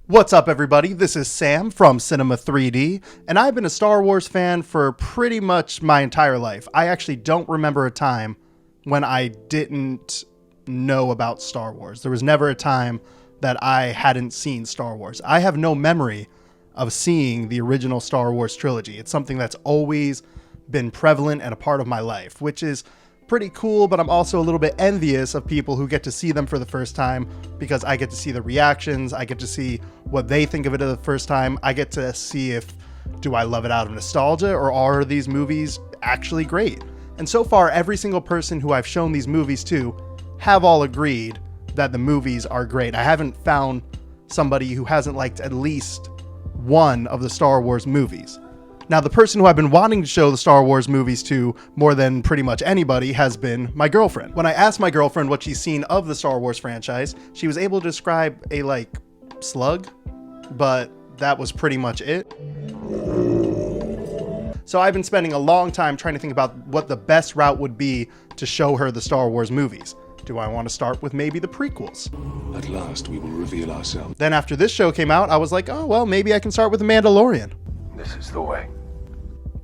What's up, everybody? This is Sam from Cinema 3D, and I've been a Star Wars fan for pretty much my entire life. I actually don't remember a time when I didn't know about Star Wars. There was never a time that I hadn't seen Star Wars. I have no memory of seeing the original Star Wars trilogy. It's something that's always been prevalent and a part of my life, which is pretty cool, but I'm also a little bit envious of people who get to see them for the first time because I get to see the reactions. I get to see what they think of it the first time. I get to see if do I love it out of nostalgia or are these movies actually great? And so far, every single person who I've shown these movies to have all agreed that the movies are great. I haven't found somebody who hasn't liked at least one of the Star Wars movies. Now, the person who I've been wanting to show the Star Wars movies to more than pretty much anybody has been my girlfriend. When I asked my girlfriend what she's seen of the Star Wars franchise, she was able to describe a, slug, but that was pretty much it. So I've been spending a long time trying to think about what the best route would be to show her the Star Wars movies. Do I want to start with maybe the prequels? At last, we will reveal ourselves. Then after this show came out, I was like, oh, well, maybe I can start with The Mandalorian. This is the way.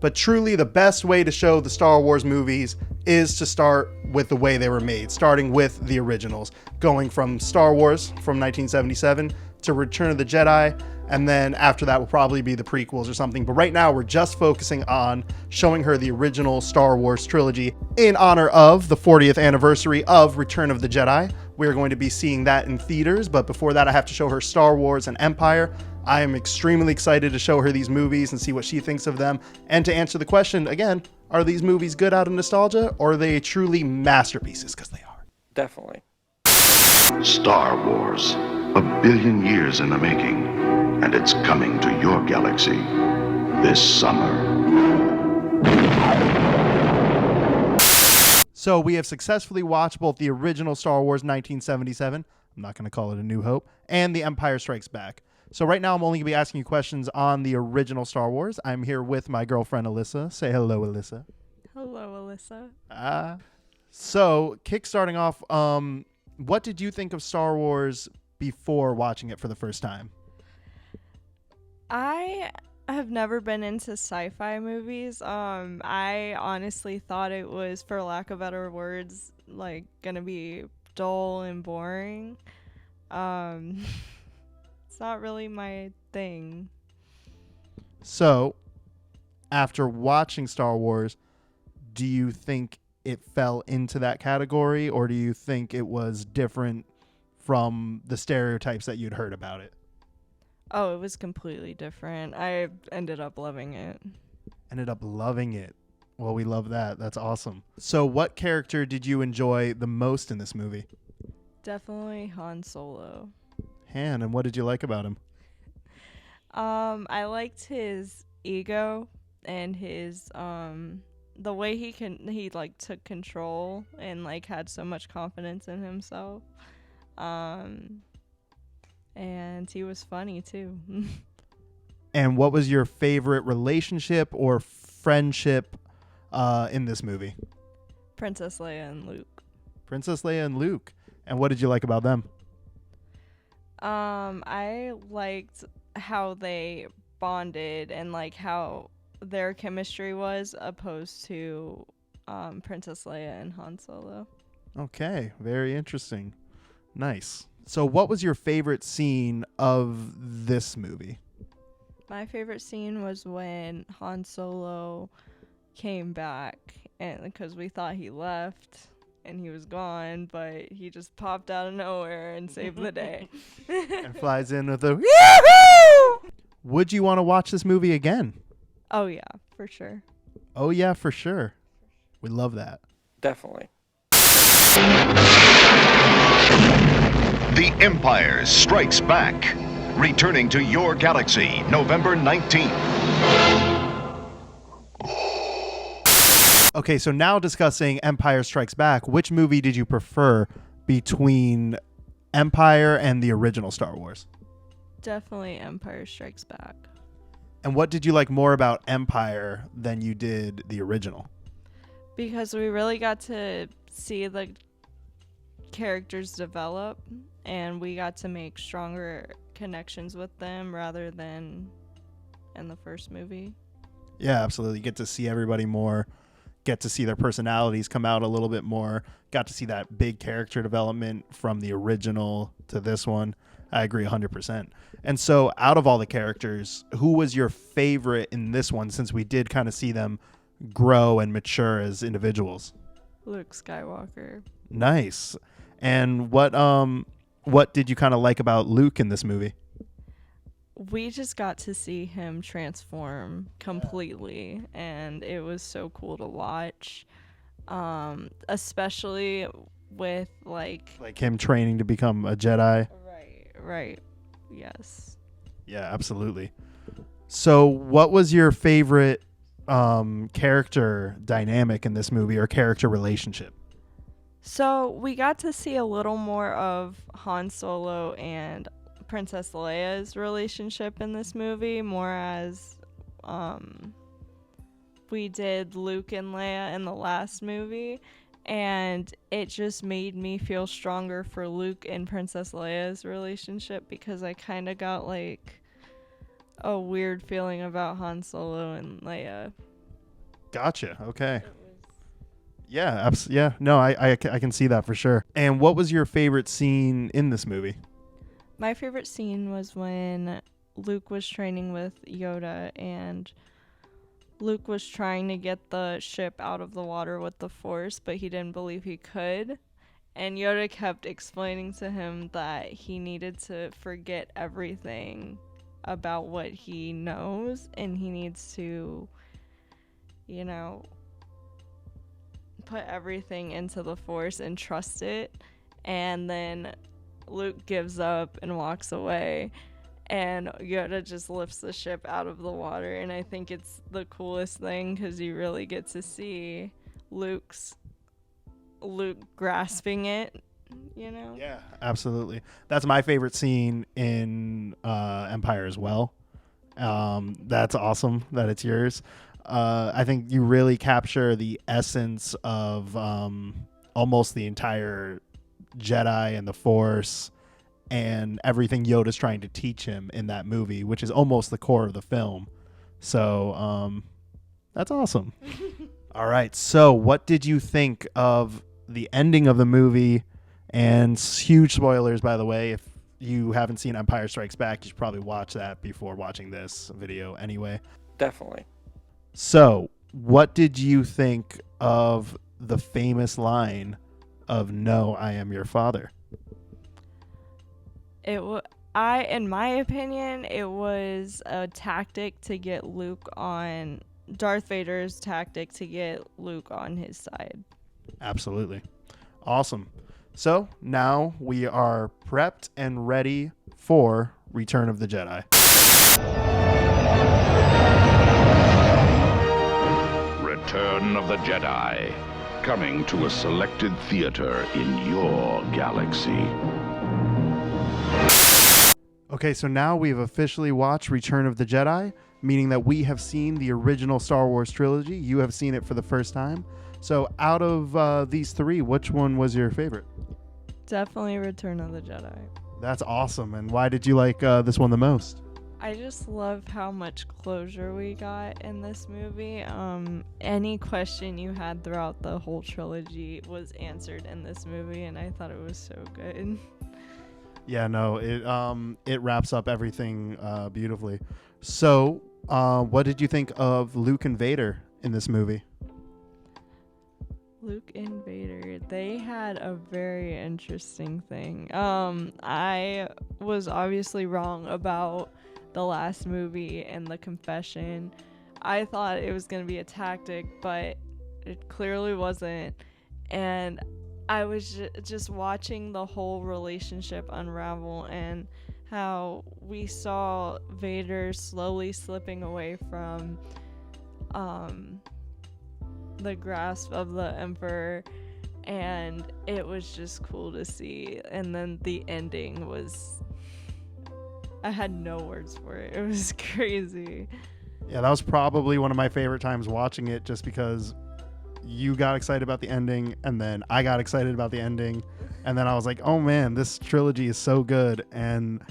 But truly, the best way to show the Star Wars movies is to start with the way they were made, starting with the originals, going from Star Wars from 1977 to Return of the Jedi, and then after that will probably be the prequels or something. But right now, we're just focusing on showing her the original Star Wars trilogy in honor of the 40th anniversary of Return of the Jedi. We're going to be seeing that in theaters, but before that, I have to show her Star Wars and Empire. I am extremely excited to show her these movies and see what she thinks of them. And to answer the question, again, are these movies good out of nostalgia or are they truly masterpieces? Because they are. Definitely. Star Wars, 1 billion years in the making, and it's coming to your galaxy this summer. So we have successfully watched both the original Star Wars 1977, I'm not going to call it A New Hope, and The Empire Strikes Back. So right now I'm only going to be asking you questions on the original Star Wars. I'm here with my girlfriend, Alyssa. Say hello, Alyssa. Hello, Alyssa. So kickstarting off, what did you think of Star Wars before watching it for the first time? I have never been into sci-fi movies. I honestly thought it was, for lack of better words, gonna be dull and boring. It's not really my thing. So, after watching Star Wars, do you think it fell into that category, or do you think it was different from the stereotypes that you'd heard about it? Oh, it was completely different. I ended up loving it. Ended up loving it. Well, we love that. That's awesome. So, what character did you enjoy the most in this movie? Definitely Han Solo. Han, and what did you like about him? I liked his ego and his the way he took control and had so much confidence in himself. And he was funny too. And what was your favorite relationship or friendship in this movie? Princess Leia and Luke. Princess Leia and Luke. And what did you like about them? I liked how they bonded and how their chemistry was opposed to Princess Leia and Han Solo. Okay, very interesting. Nice. So what was your favorite scene of this movie? My favorite scene was when Han Solo came back, and because we thought he left and he was gone, but he just popped out of nowhere and saved the day. And flies in with a Yahoo! Would you want to watch this movie again? Oh yeah, for sure. Oh yeah, for sure. We love that. Definitely. The Empire Strikes Back, returning to your galaxy November 19th. Okay, so now discussing Empire Strikes Back, which movie did you prefer between Empire and the original Star Wars? Definitely Empire Strikes Back. And what did you like more about Empire than you did the original? Because we really got to see the characters develop, and we got to make stronger connections with them rather than in the first movie. Yeah, absolutely. You get to see everybody more, get to see their personalities come out a little bit more, got to see that big character development from the original to this one. I agree 100%. And so out of all the characters, who was your favorite in this one, since we did kind of see them grow and mature as individuals? Luke Skywalker. Nice. And what did you kind of like about Luke in this movie? We just got to see him transform completely, and it was so cool to watch, especially with like Him training to become a Jedi? right, yes. Yeah, absolutely. So what was your favorite character dynamic in this movie, or character relationship? So we got to see a little more of Han Solo and Princess Leia's relationship in this movie, more as we did Luke and Leia in the last movie, and it just made me feel stronger for Luke and Princess Leia's relationship, because I kind of got like a weird feeling about Han Solo and Leia. Gotcha. Okay. Yeah, yeah. No, I can see that for sure. And what was your favorite scene in this movie? My favorite scene was when Luke was training with Yoda, and Luke was trying to get the ship out of the water with the Force, but he didn't believe he could. And Yoda kept explaining to him that he needed to forget everything about what he knows, and he needs to, you know, put everything into the Force and trust it. And then Luke gives up and walks away, and Yoda just lifts the ship out of the water, and I think it's the coolest thing because you really get to see Luke grasping it, you know? Yeah, absolutely. That's my favorite scene in Empire as well. That's awesome that it's yours. I think you really capture the essence of almost the entire Jedi and the Force and everything Yoda's trying to teach him in that movie, which is almost the core of the film. So that's awesome. All right. So what did you think of the ending of the movie? And huge spoilers, by the way. If you haven't seen Empire Strikes Back, you should probably watch that before watching this video anyway. Definitely. So what did you think of the famous line of "No, I am your father"? In my opinion, it was a tactic to get Darth Vader's tactic to get Luke on his side. Absolutely. Awesome. So now we are prepped and ready for Return of the Jedi. Return of the Jedi, coming to a selected theater in your galaxy. Okay, so now we've officially watched Return of the Jedi, meaning that we have seen the original Star Wars trilogy. You have seen it for the first time. So out of these three, which one was your favorite? Definitely Return of the Jedi. That's awesome. And why did you like this one the most? I just love how much closure we got in this movie. Any question you had throughout the whole trilogy was answered in this movie, and I thought it was so good. Yeah, no, it wraps up everything beautifully. So, what did you think of Luke and Vader in this movie? Luke and Vader, they had a very interesting thing. I was obviously wrong about the last movie and the confession. I thought it was going to be a tactic, but it clearly wasn't. And I was just watching the whole relationship unravel, and how we saw Vader slowly slipping away from the grasp of the Emperor, and it was just cool to see. And then the ending was, I had no words for it. It was crazy. Yeah, that was probably one of my favorite times watching it, just because you got excited about the ending, and then I got excited about the ending, and then I was like, oh man, this trilogy is so good. And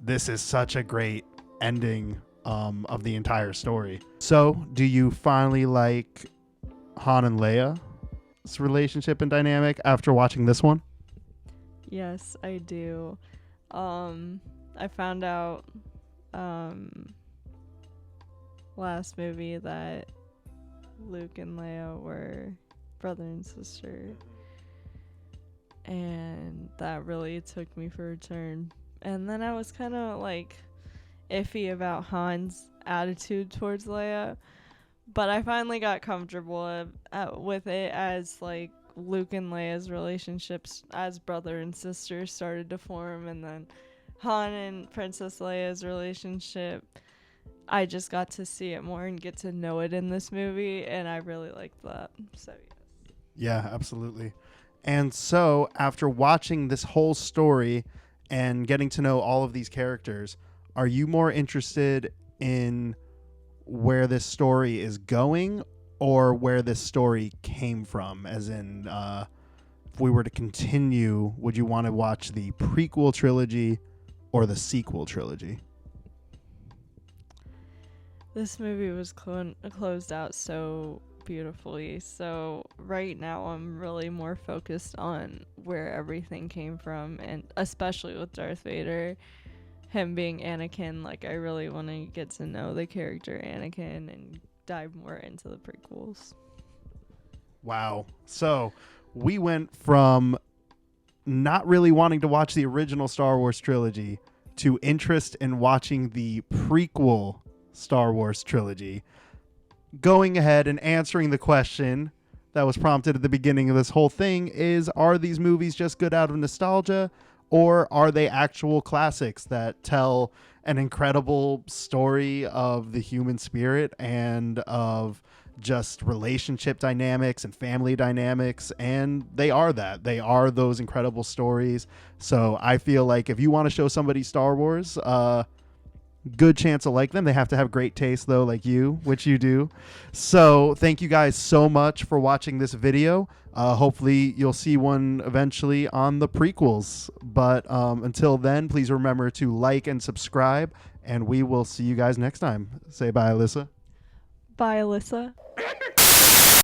this is such a great ending of the entire story. So, do you finally like Han and Leia's relationship and dynamic after watching this one? Yes, I do. I found out last movie that Luke and Leia were brother and sister, and that really took me for a turn. And then I was kind of like iffy about Han's attitude towards Leia, but I finally got comfortable with it as like Luke and Leia's relationships as brother and sister started to form, and then Han and Princess Leia's relationship, I just got to see it more and get to know it in this movie, and I really liked that. So yes. Yeah, absolutely. And so, after watching this whole story and getting to know all of these characters, are you more interested in where this story is going or where this story came from? As in, if we were to continue, would you want to watch the prequel trilogy or the sequel trilogy? This movie was closed out so beautifully. So right now I'm really more focused on where everything came from, and especially with Darth Vader, him being Anakin, like I really want to get to know the character Anakin and dive more into the prequels. Wow. So we went from not really wanting to watch the original Star Wars trilogy to interest in watching the prequel Star Wars trilogy. Going ahead and answering the question that was prompted at the beginning of this whole thing is, are these movies just good out of nostalgia, or are they actual classics that tell an incredible story of the human spirit and of just relationship dynamics and family dynamics? And they are that. They are those incredible stories. So I feel like if you want to show somebody Star Wars, good chance to like them. They have to have great taste though, like you, which you do. So thank you guys so much for watching this video. Hopefully you'll see one eventually on the prequels. But until then, please remember to like and subscribe, and we will see you guys next time. Say bye, Alyssa. Bye, Alyssa.